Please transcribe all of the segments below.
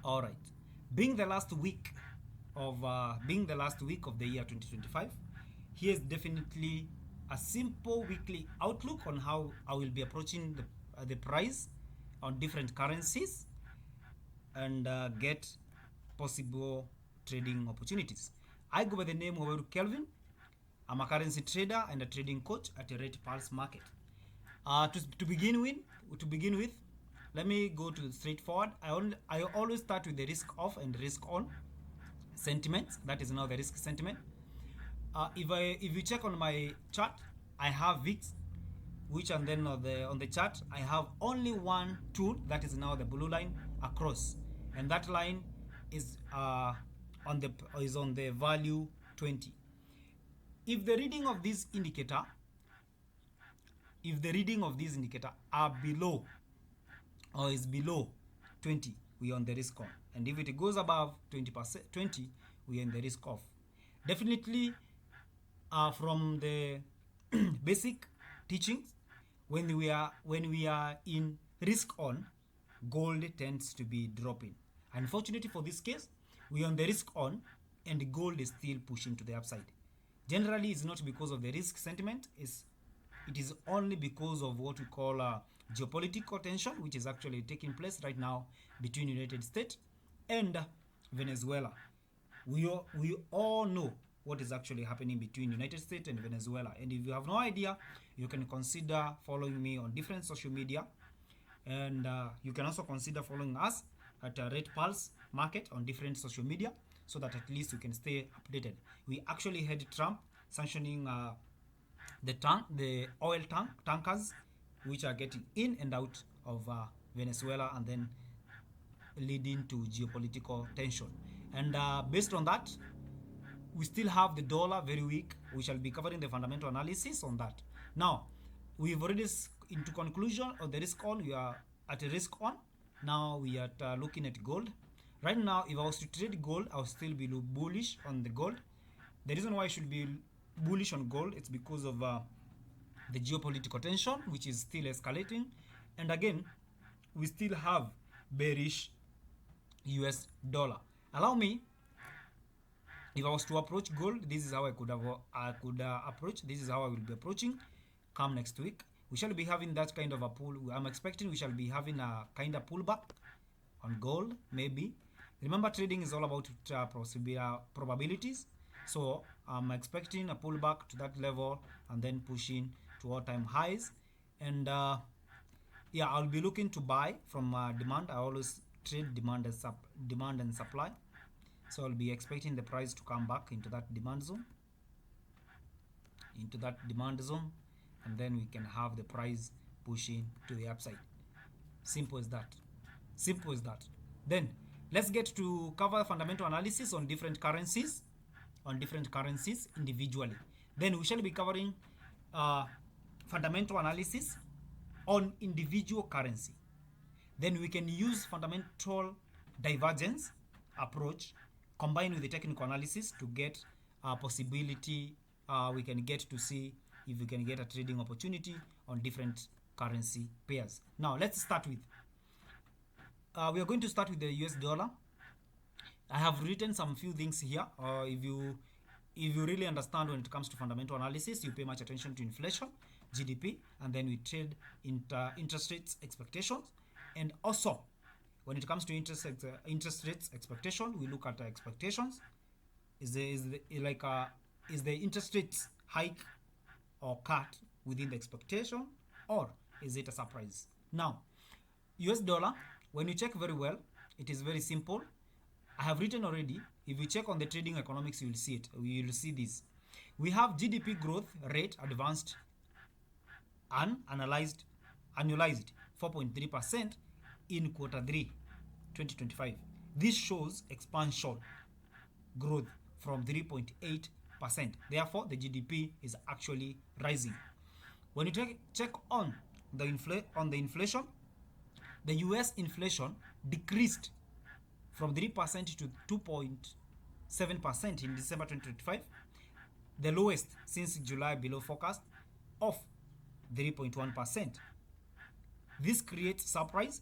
All right. Being the last week of the year 2025, here's definitely a simple weekly outlook on how I will be approaching the price on different currencies and get possible trading opportunities. I go by the name of Kelvin. I'm a currency trader and a trading coach at a RatePulse market. To begin with, let me go to the straightforward. I always start with the risk off and risk on sentiments. That is now the risk sentiment. If you check on my chart, I have VIX, which and then on the chart I have only one tool, that is now the blue line across, and that line is on the value 20. If the reading of this indicator are below or is below 20, we on the risk on, and if it goes above 20%, we on the risk off. Definitely, from the basic teachings, when we are in risk on, gold tends to be dropping. Unfortunately for this case, we on the risk on, and gold is still pushing to the upside. Generally, it's not because of the risk sentiment. It is only because of what we call geopolitical tension, which is actually taking place right now between United States and Venezuela. We all know what is actually happening between United States and Venezuela. And if you have no idea, you can consider following me on different social media. And you can also consider following us at RatePulse market on different social media, so that at least you can stay updated. We actually had Trump sanctioning the oil tankers, which are getting in and out of Venezuela, and then leading to geopolitical tension. And based on that, we still have the dollar very weak. We shall be covering the fundamental analysis on that. Now, we've already into conclusion of the risk on. We are at a risk on. Now we are looking at gold. Right now, if I was to trade gold, I'll still be bullish on the gold. The reason why I should be bullish on gold, it's because of the geopolitical tension, which is still escalating. And again, we still have bearish US dollar. Allow me, if I was to approach gold, this is how I could approach. This is how I will be approaching come next week. We shall be having that kind of a pull. I'm expecting we shall be having a kind of pullback on gold, maybe. Remember, trading is all about probabilities. So I'm expecting a pullback to that level and then pushing to all-time highs. And yeah, I'll be looking to buy from demand. I always trade demand and supply. So I'll be expecting the price to come back into that demand zone. And then we can have the price pushing to the upside. Simple as that. Then let's get to cover fundamental analysis on different currencies individually. Then we shall be covering fundamental analysis on individual currency. Then we can use fundamental divergence approach combined with the technical analysis to get a possibility. We can get to see if we can get a trading opportunity on different currency pairs. Now let's start with we are going to start with the US dollar. I have written some few things here. If you really understand when it comes to fundamental analysis, you pay much attention to inflation, GDP, and then we trade interest rates expectations. And also, when it comes to interest rates expectation, we look at the expectations. Is the interest rates hike or cut within the expectation, or is it a surprise? Now, US dollar, when you check very well, it is very simple. I have written already. If you check on the trading economics, you will see it. We will see this. We have GDP growth rate advanced annualized 4.3% in quarter 3 2025. This shows expansion growth from 3.8%. Therefore, the GDP is actually rising. When you check on the inflation, the US inflation decreased from 3% to 2.7% in December 2025, the lowest since July below forecast of 3.1%. This creates surprise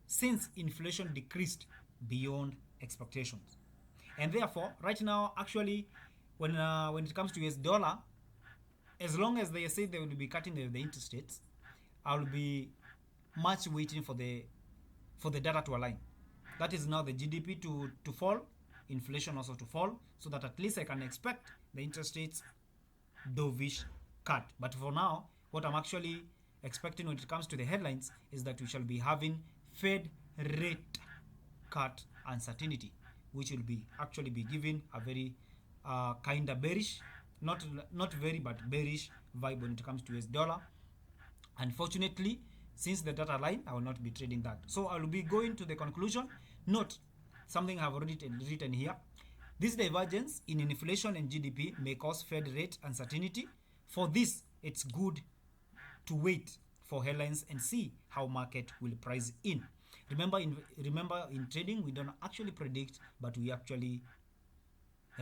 since inflation decreased beyond expectations. And therefore, right now, actually, when it comes to US dollar, as long as they say they will be cutting the interest rates, I'll be much waiting for the data to align. That is now the GDP to fall, inflation also to fall, so that at least I can expect the interest rates dovish cut. But for now, what I'm actually expecting when it comes to the headlines is that we shall be having Fed rate cut uncertainty, which will be actually be giving a very kind of bearish, not very but bearish vibe when it comes to US dollar. Unfortunately, since the data line, I will not be trading that. So I will be going to the conclusion. Note something I have already written here. This divergence in inflation and GDP may cause Fed rate uncertainty. For this, it's good to wait for headlines and see how market will price in. Remember in trading, we don't actually predict, but we actually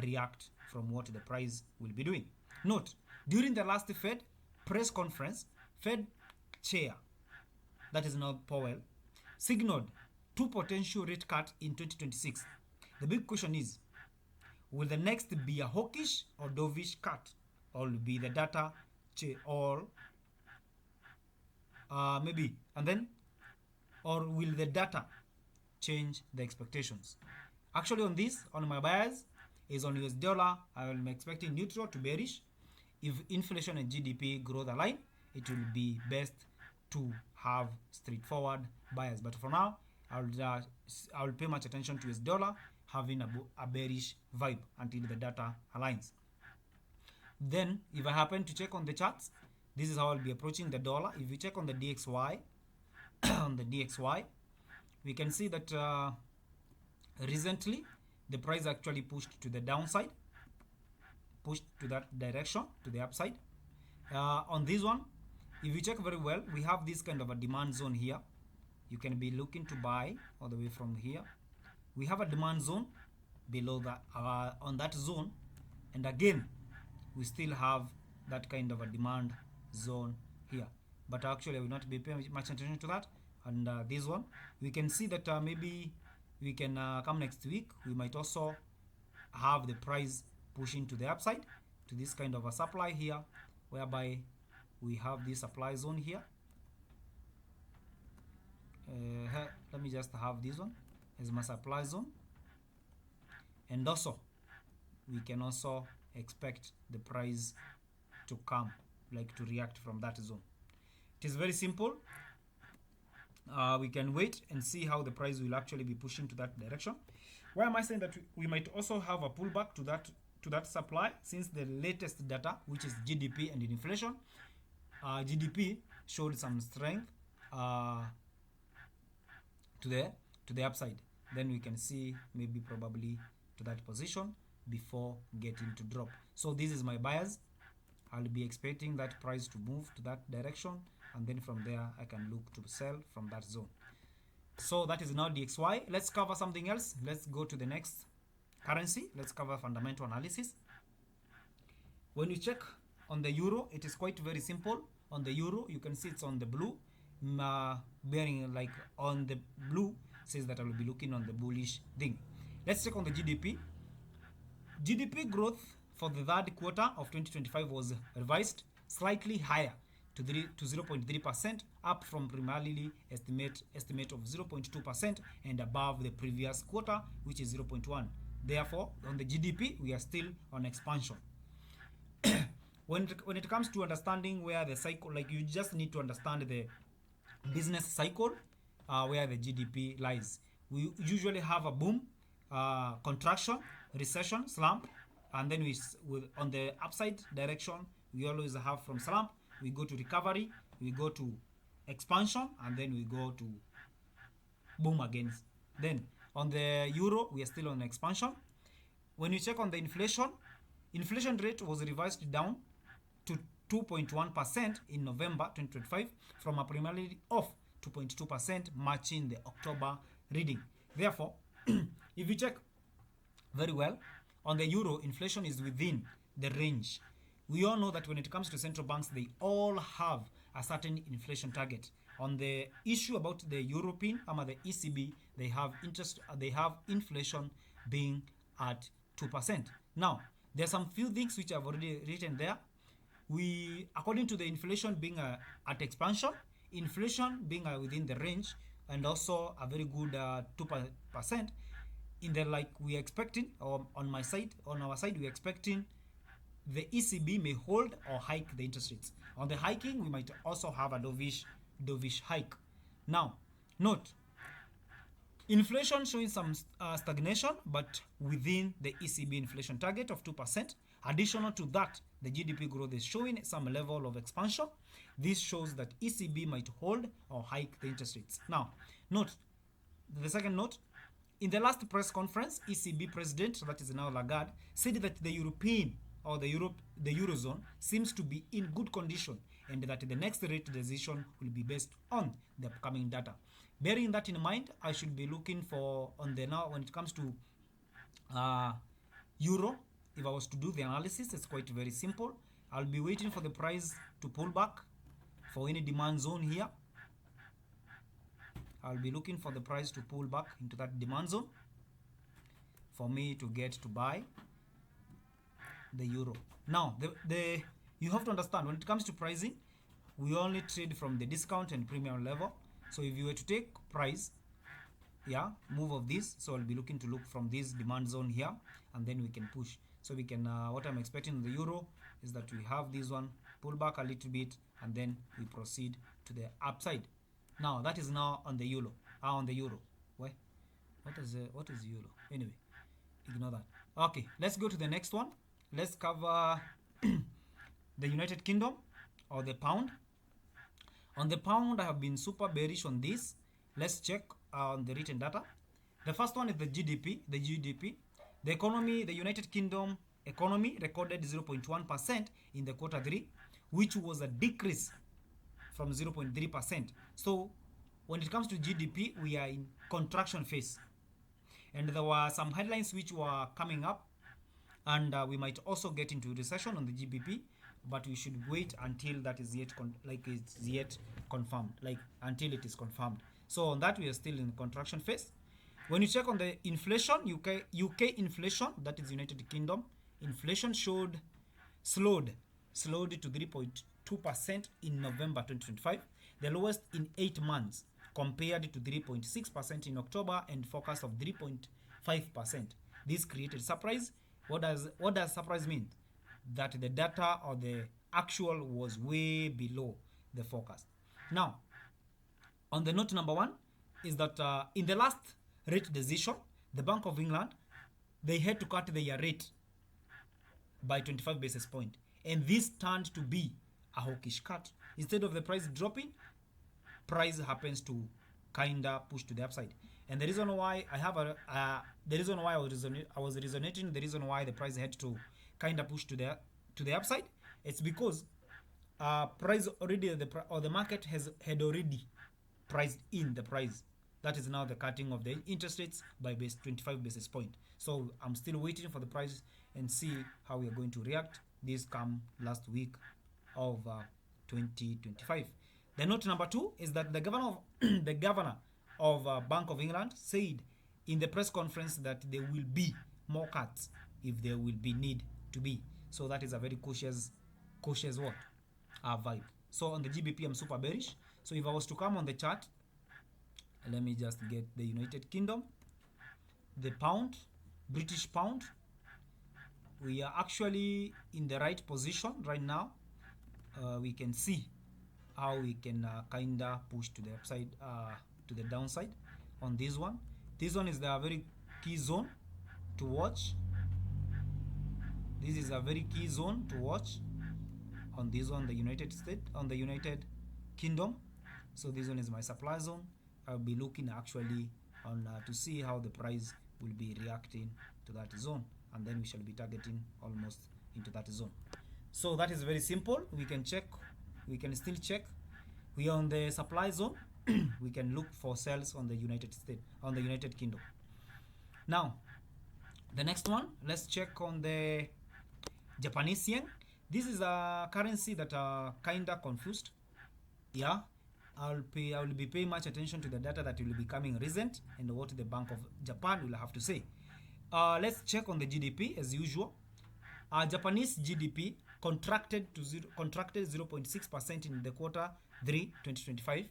react from what the price will be doing. Note, during the last Fed press conference, Fed chair, that is now Powell, signaled 2 potential rate cuts in 2026. The big question is, will the next be a hawkish or dovish cut? Or will be the data or maybe, and then, or will the data change the expectations? Actually on this, on my bias, is on US dollar, I am expecting neutral to bearish. If inflation and GDP growth align, it will be best to have straightforward bias. But for now, I will pay much attention to US dollar having a bearish vibe until the data aligns. Then, if I happen to check on the charts, this is how I'll be approaching the dollar. If you check on the DXY, on the DXY, we can see that recently the price actually pushed to the downside, pushed to that direction, to the upside. On this one, if you check very well, we have this kind of a demand zone here. You can be looking to buy all the way from here. We have a demand zone below that, on that zone, and again we still have that kind of a demand zone here, but actually I will not be paying much attention to that. And this one, we can see that maybe we can come next week, we might also have the price pushing to the upside to this kind of a supply here, whereby we have this supply zone here. Let me just have this one as my supply zone, and also we can also expect the price to come, like to react from that zone. It is very simple. We can wait and see how the price will actually be pushing to that direction. Why am I saying that we might also have a pullback to that supply, since the latest data, which is GDP and inflation, GDP showed some strength to the upside. Then we can see maybe probably to that position before getting to drop. So this is my bias. I'll be expecting that price to move to that direction, and then from there I can look to sell from that zone. So that is now DXY. Let's cover something else. Let's go to the next currency. Let's cover fundamental analysis. When you check on the euro, it is quite very simple. On the euro, you can see it's on the blue, bearing like on the blue says that I will be looking on the bullish thing. Let's check on the GDP. GDP growth for the third quarter of 2025 was revised slightly higher to 0.3%, up from primarily estimate of 0.2% and above the previous quarter, which is 0.1. Therefore, on the GDP, we are still on expansion. When it comes to understanding where the cycle, like you just need to understand the business cycle, where the GDP lies. We usually have a boom, contraction, recession, slump, and then on the upside direction, we always have from slump, we go to recovery, we go to expansion, and then we go to boom again. Then on the euro, we are still on expansion. When you check on the inflation rate was revised down to 2.1% in November 2025 from a primarily of 2.2%, matching the October reading. Therefore, if you check very well, on the euro, inflation is within the range. We all know that when it comes to central banks, they all have a certain inflation target. On the issue about the European the ECB, they have inflation being at 2%. Now, there are some few things which I've already written there. According to the inflation being at expansion, inflation being within the range, and also a very good 2%, in the like we are expecting, or on our side, we are expecting the ECB may hold or hike the interest rates. On the hiking, we might also have a dovish hike. Now, note, inflation showing some stagnation, but within the ECB inflation target of 2%. Additional to that, the GDP growth is showing some level of expansion. This shows that ECB might hold or hike the interest rates. Now, note, the second note, in the last press conference, ECB president, that is now Lagarde, said that the Eurozone seems to be in good condition, and that the next rate decision will be based on the upcoming data. Bearing that in mind, I should be looking for when it comes to Euro. If I was to do the analysis, it's quite very simple. I'll be waiting for the price to pull back for any demand zone here. I'll be looking for the price to pull back into that demand zone for me to get to buy the euro. Now, you have to understand, when it comes to pricing, we only trade from the discount and premium level. So if you were to take price, move of this, so I'll be looking to look from this demand zone here, and then we can push. So we can, what I'm expecting in the euro is that we have this one pull back a little bit, and then we proceed to the upside. Now that is now on the euro. What is euro? Anyway, ignore that. Okay, let's go to the next one. Let's cover the United Kingdom, or the pound. On the pound, I have been super bearish on this. Let's check on the written data. The first one is the GDP. The economy, the United Kingdom economy recorded 0.1% in the quarter 3, which was a decrease from 0.3%. So when it comes to GDP, we are in contraction phase. And there were some headlines which were coming up, and we might also get into recession on the GDP, but we should wait until that is yet confirmed, until it is confirmed. So on that, we are still in contraction phase. When you check on the inflation, UK inflation, that is United Kingdom, inflation slowed to 3.2% in November 2025, the lowest in 8 months, compared to 3.6% in October and forecast of 3.5%. This created surprise. What does surprise mean? That the data or the actual was way below the forecast. Now, on the note number 1 is that in the last rate decision, the Bank of England, they had to cut their rate by 25 basis points, and this turned to be a hawkish cut. Instead of the price dropping, price happens to kinda push to the upside. And the reason why I was resonating, the reason why the price had to kinda push to the upside, it's because price already the market had already priced in the price. That is now the cutting of the interest rates by 25 basis point. So I'm still waiting for the price and see how we are going to react. This come last week of 2025. The note number 2 is that the governor of Bank of England said in the press conference that there will be more cuts if there will be need to be. So that is a very cautious vibe. So on the GBP, I'm super bearish. So if I was to come on the chart, let me just get the United Kingdom, the pound, British pound. We are actually in the right position right now. We can see how we can kinda push to the upside, to the downside on this one. This one is the very key zone to watch. This is a very key zone to watch on this one, the United Kingdom. So this one is my supply zone. I'll be looking actually on to see how the price will be reacting to that zone, and then we shall be targeting almost into that zone. So that is very simple. We can still check. We are on the supply zone. We can look for sales on the United Kingdom. Now, the next one, let's check on the Japanese yen. This is a currency that are kinda confused. Yeah, I will be paying much attention to the data that will be coming recent and what the Bank of Japan will have to say. Let's check on the GDP as usual. Japanese GDP contracted 0.6% in the quarter 3 2025,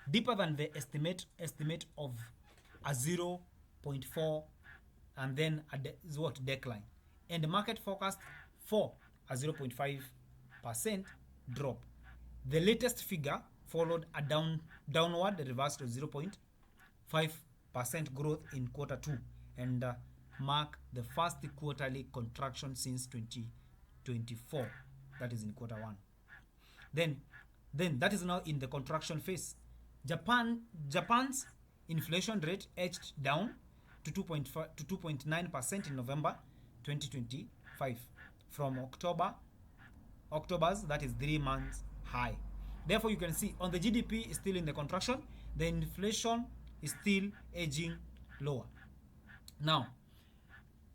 deeper than the estimate of a 0.4 and then a decline, and the market forecast for a 0.5% drop. The latest figure followed a downward reverse to 0.5% growth in quarter 2 and mark the first quarterly contraction since 2024, that is in quarter 1. Then that is now in the contraction phase. Japan's inflation rate edged down to 2.9% in November 2025 from October's, that is 3 months high. Therefore, you can see on the GDP is still in the contraction, the inflation is still edging lower. Now,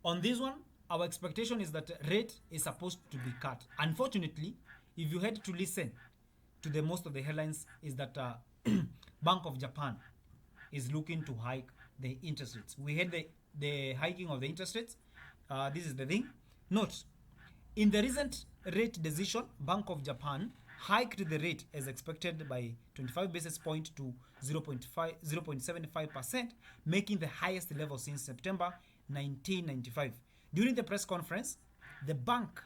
on this one, our expectation is that rate is supposed to be cut. Unfortunately, if you had to listen to the most of the headlines, is that Bank of Japan is looking to hike the interest rates. We had the hiking of the interest rates. This is the thing. Note, in the recent rate decision, Bank of Japan hiked the rate as expected by 25 basis points to 0.75%, making the highest level since September 1995. During the press conference, the Bank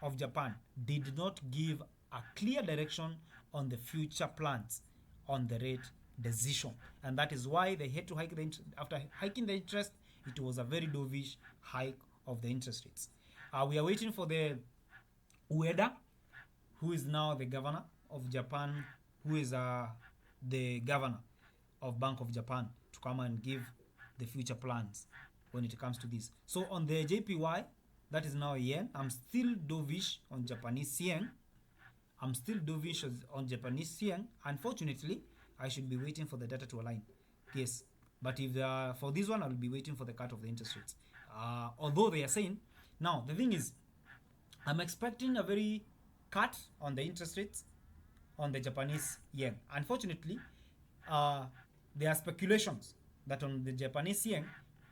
of Japan did not give a clear direction on the future plans on the rate decision, and that is why they had to hike the after hiking the interest. It was a very dovish hike of the interest rates. We are waiting for the Ueda, who is now the governor of Japan, who is the governor of Bank of Japan, to come and give the future plans when it comes to this. So on the JPY, that is now yen, I'm still dovish on Japanese yen. Unfortunately, I should be waiting for the data to align. Yes, but if for this one, I'll be waiting for the cut of the interest rates. Although they are saying, now the thing is, I'm expecting a very cut on the interest rates on the Japanese yen. Unfortunately, there are speculations that on the Japanese yen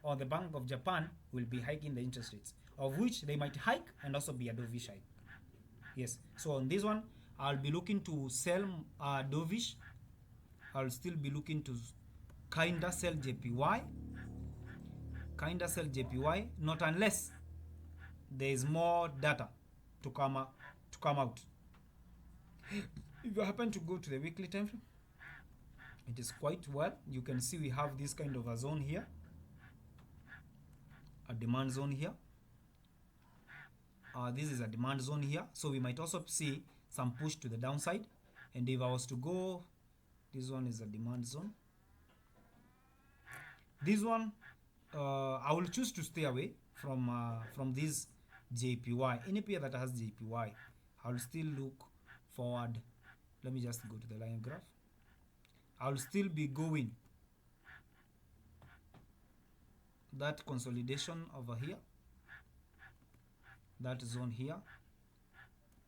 or the Bank of Japan will be hiking the interest rates, of which they might hike and also be a dovish hike. Yes, so on this one, I'll be looking to sell dovish. I'll still be looking to kinda sell JPY. Not unless there is more data to come out. If you happen to go to the weekly time frame, it is quite well. You can see we have this kind of a zone here, a demand zone here. This is a demand zone here, so we might also see some push to the downside. And if I was to go, this one is a demand zone. This one, I will choose to stay away from this JPY. Any pair that has JPY, I will still look forward. Let me just go to the line graph. I will still be going that consolidation over here, that zone here.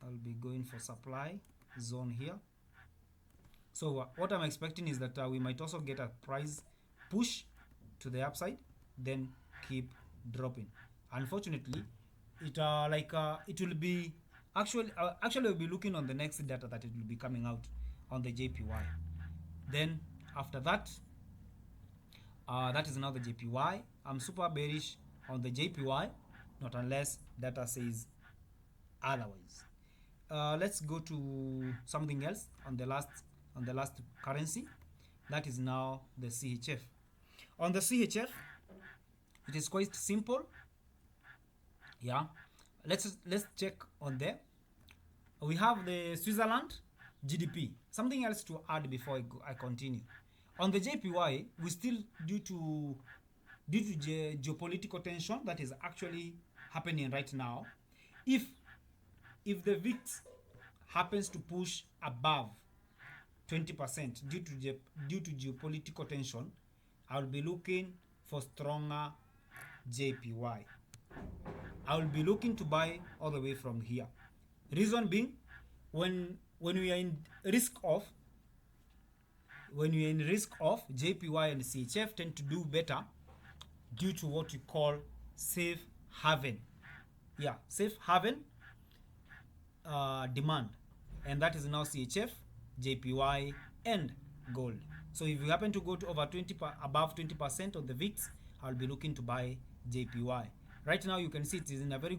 I'll be going for supply zone here. So what I'm expecting is that we might also get a price push to the upside, then keep dropping. Unfortunately, it will be actually we'll be looking on the next data that it will be coming out on the JPY. Then after that, that is now the JPY. I'm super bearish on the JPY, not unless data says otherwise. Let's go to something else on the last currency. That is now the CHF. On the CHF, it is quite simple. Yeah, let's check on there. We have the Switzerland GDP. Something else to add before I continue. On the JPY, we still due to geopolitical tension that is actually happening right now. If the VIX happens to push above 20% due to geopolitical tension, I'll be looking for stronger JPY. I will be looking to buy all the way from here. Reason being, when we are in risk of when you're in risk off, JPY and CHF tend to do better due to what you call safe haven. Yeah, safe haven demand, and that is now CHF, JPY, and gold. So if you happen to go to over above 20% of the VIX, I'll be looking to buy JPY. Right now, you can see it is in a very